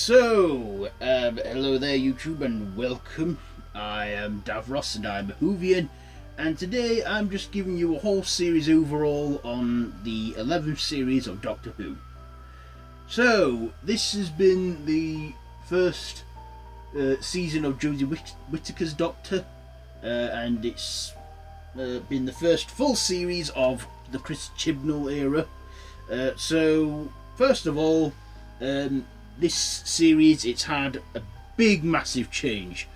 Hello there YouTube and welcome. I am Davros and I'm a Whovian, and today I'm just giving you a whole series overall on the 11th series of Doctor Who. So, this has been the first season of Jodie Whittaker's Doctor, and it's been the first full series of the Chris Chibnall era. So, first of all, this series, it's had a big massive change.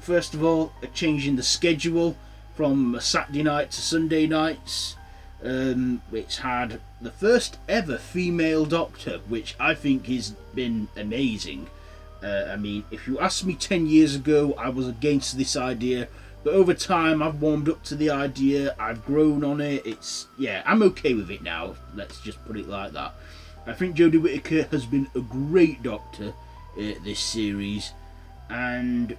First of all, a change in the schedule from Saturday night to Sunday nights. It's had the first ever female Doctor, which I think has been amazing. I mean, if you asked me 10 years ago, I was against this idea, but over time I've warmed up to the idea, I've grown on it. I'm okay with it now, let's just put it like that. I think Jodie Whittaker has been a great Doctor this series, and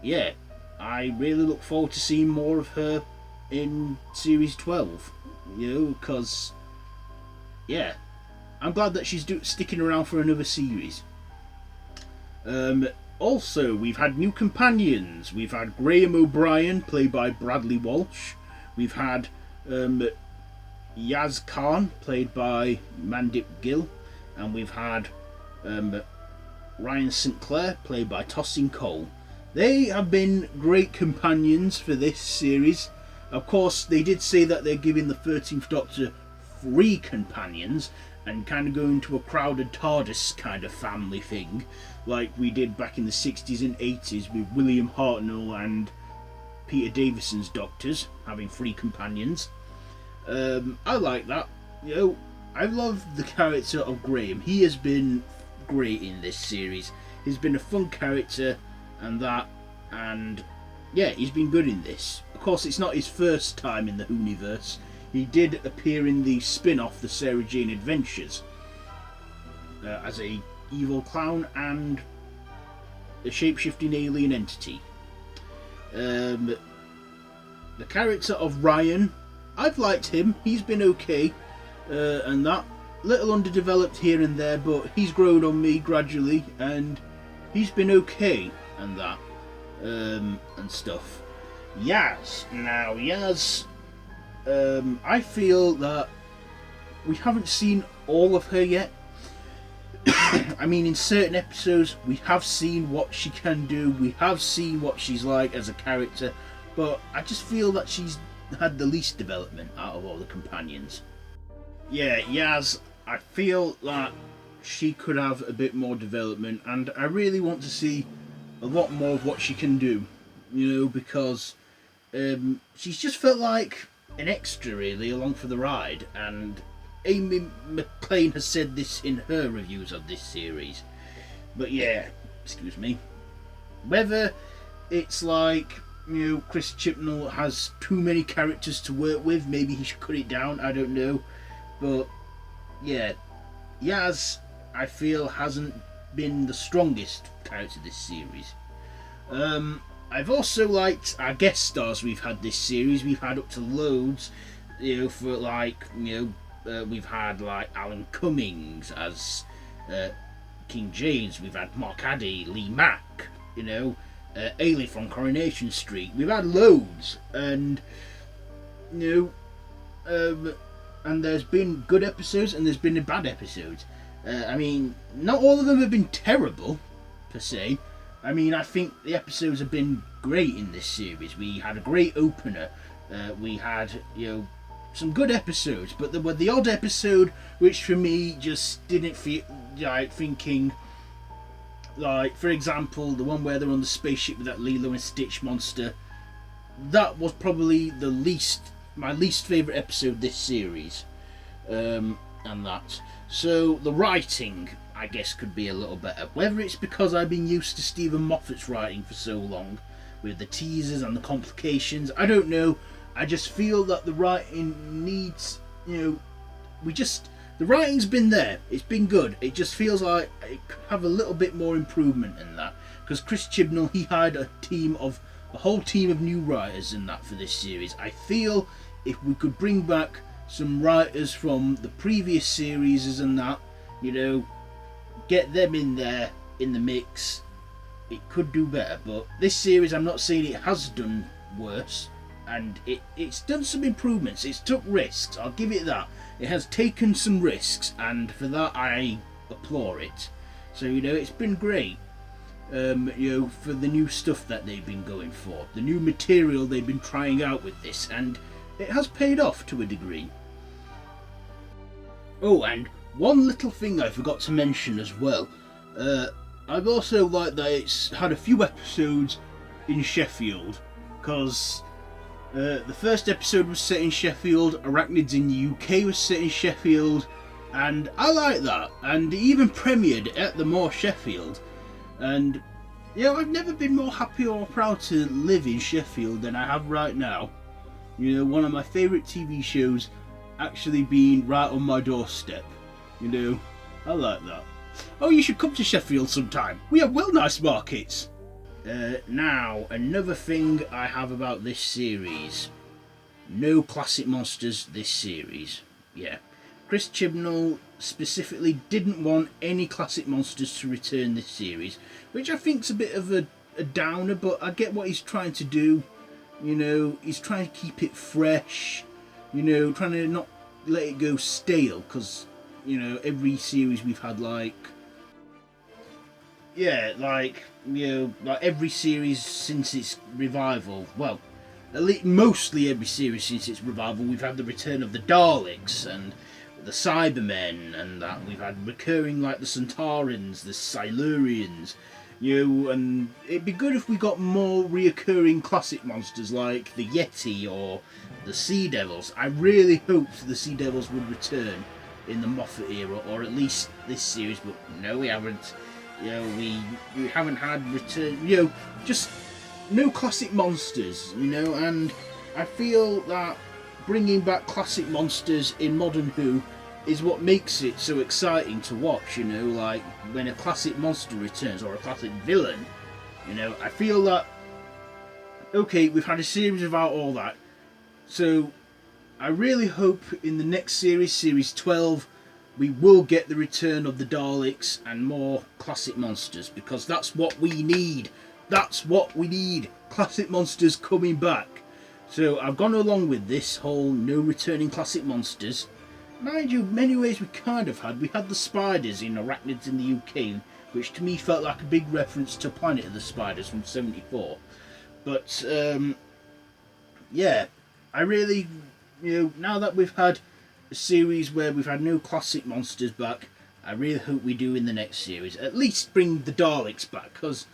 yeah, I really look forward to seeing more of her in series 12, because yeah, I'm glad that she's sticking around for another series. Also, we've had new companions. We've had Graham O'Brien, played by Bradley Walsh. We've had Yaz Khan, played by Mandip Gill, and we've had Ryan St Clair, played by Tosin Cole. They have been great companions for this series. Of course, they did say that they're giving the 13th Doctor 3 companions and kind of going to a crowded TARDIS kind of family thing, like we did back in the 60s and 80s with William Hartnell and Peter Davison's Doctors, having 3 companions. I like that. I love the character of Graham. He has been great in this series. He's been a fun character and yeah, he's been good in this. Of course, it's not his first time in the Whoniverse. He did appear in the spin-off, The Sarah Jane Adventures, as a evil clown and a shape-shifting alien entity. The character of Ryan, I've liked him. He's been okay, and that little underdeveloped here and there, but he's grown on me gradually, and he's been okay, and that, and stuff. Yaz. Now, Yaz, I feel that we haven't seen all of her yet. I mean, in certain episodes, we have seen what she can do, we have seen what she's like as a character, but I just feel that she's had the least development out of all the companions. Yeah, Yaz, I feel that she could have a bit more development, and I really want to see a lot more of what she can do, because she's just felt like an extra really along for the ride, and Amy McLean has said this in her reviews of this series. But yeah, excuse me, whether it's like Chris Chibnall has too many characters to work with, maybe he should cut it down, I don't know, but yeah, Yaz, I feel, hasn't been the strongest character this series. I've also liked our guest stars we've had this series. We've had up to loads, for like, we've had like Alan Cummings as King James. We've had Mark Addy, Lee Mack, Ailey from Coronation Street. We've had loads, and and there's been good episodes and there's been bad episodes. I mean, not all of them have been terrible per se. I mean, I think the episodes have been great in this series. We had a great opener. We had, some good episodes, but there were the odd episode which for me just didn't feel like thinking, like, for example, the one where they're on the spaceship with that Lilo and Stitch monster. That was probably my least favourite episode this series, and that. So the writing, I guess, could be a little better. Whether it's because I've been used to Stephen Moffat's writing for so long, with the teasers and the complications, I don't know. I just feel that the writing needs, the writing's been there. It's been good. It just feels like it could have a little bit more improvement in that. Because Chris Chibnall, he hired a whole team of new writers in that for this series. I feel if we could bring back some writers from the previous series and that, get them in there in the mix. It could do better, but this series, I'm not saying it has done worse, and it's done some improvements. It's took risks, I'll give it that. It has taken some risks, and for that I applaud it. So, you know, it's been great. You know, for the new stuff that they've been going for, the new material they've been trying out with this, and it has paid off to a degree. Oh, and one little thing I forgot to mention as well. I've also liked that it's had a few episodes in Sheffield, because the first episode was set in Sheffield, Arachnids in the UK was set in Sheffield, and I like that. And it even premiered at the Moor Sheffield. And, you know, I've never been more happy or proud to live in Sheffield than I have right now. You know, one of my favourite TV shows actually being right on my doorstep. You know, I like that. Oh, you should come to Sheffield sometime. We have well nice markets. Now, another thing I have about this series. No classic monsters this series. Yeah. Chris Chibnall specifically didn't want any classic monsters to return this series, which I think's a bit of a downer, but I get what he's trying to do. You know, he's trying to keep it fresh, you know, trying to not let it go stale, because, you know, every series we've had, like, yeah, like, you know, like every series since its revival, well, at least mostly every series since its revival, we've had the return of the Daleks and the Cybermen, and that we've had recurring like the Centaurans, the Silurians, you know, and it'd be good if we got more reoccurring classic monsters like the Yeti or the Sea Devils. I really hoped the Sea Devils would return in the Moffat era, or at least this series, but no, we haven't. You know, we haven't had return, you know, just no classic monsters, you know, and I feel that bringing back classic monsters in Modern Who is what makes it so exciting to watch, you know, like when a classic monster returns or a classic villain, you know. I feel that, okay, we've had a series about all that, so I really hope in the next series, Series 12, we will get the return of the Daleks and more classic monsters, because that's what we need. That's what we need. Classic monsters coming back. So I've gone along with this whole no returning classic monsters. Mind you, many ways we kind of had. We had the spiders in Arachnids in the UK, which to me felt like a big reference to Planet of the Spiders from '74. But, yeah, I really, you know, now that we've had a series where we've had no classic monsters back, I really hope we do in the next series. At least bring the Daleks back, because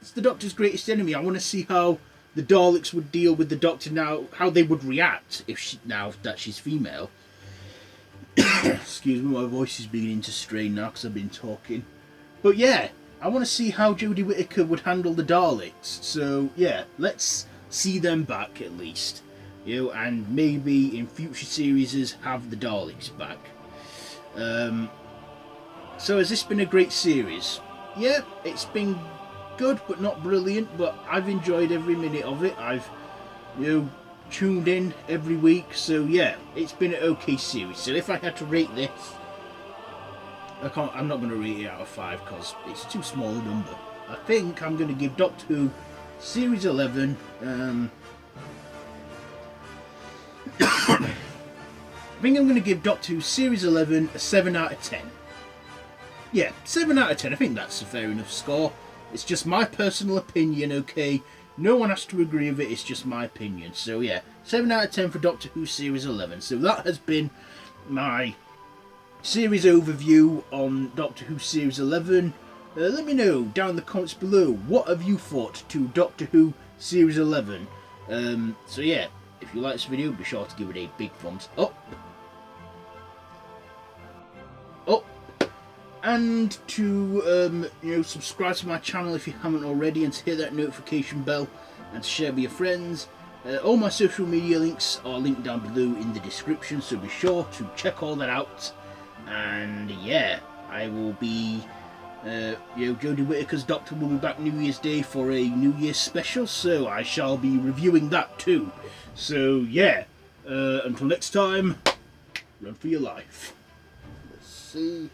it's the Doctor's greatest enemy. I want to see how the Daleks would deal with the Doctor now, how they would react if she, now that she's female. Excuse me, my voice is beginning to strain now because I've been talking. But yeah, I want to see how Jodie Whittaker would handle the Daleks. So yeah, let's see them back at least. You know, and maybe in future series have the Daleks back. So has this been a great series? Yeah, it's been good but not brilliant, but I've enjoyed every minute of it. I've, you know, tuned in every week, so yeah, it's been an okay series. So if I had to rate this, I'm not going to rate it out of 5 because it's too small a number. I think I'm going to give Doctor Who Series 11 I think I'm going to give Doctor Who Series 11 a 7 out of 10. Yeah, 7 out of 10. I think that's a fair enough score. It's just my personal opinion, okay? No one has to agree with it, it's just my opinion. So yeah, 7 out of 10 for Doctor Who Series 11. So that has been my series overview on Doctor Who Series 11. Let me know down in the comments below, what have you thought to Doctor Who Series 11? So yeah, if you like this video, be sure to give it a big thumbs up. And to you know, subscribe to my channel if you haven't already, and to hit that notification bell, and to share with your friends. All my social media links are linked down below in the description, so be sure to check all that out. And yeah, I will be, you know, Jodie Whittaker's Doctor will be back New Year's Day for a New Year's special, so I shall be reviewing that too. So yeah, until next time, run for your life. Let's see.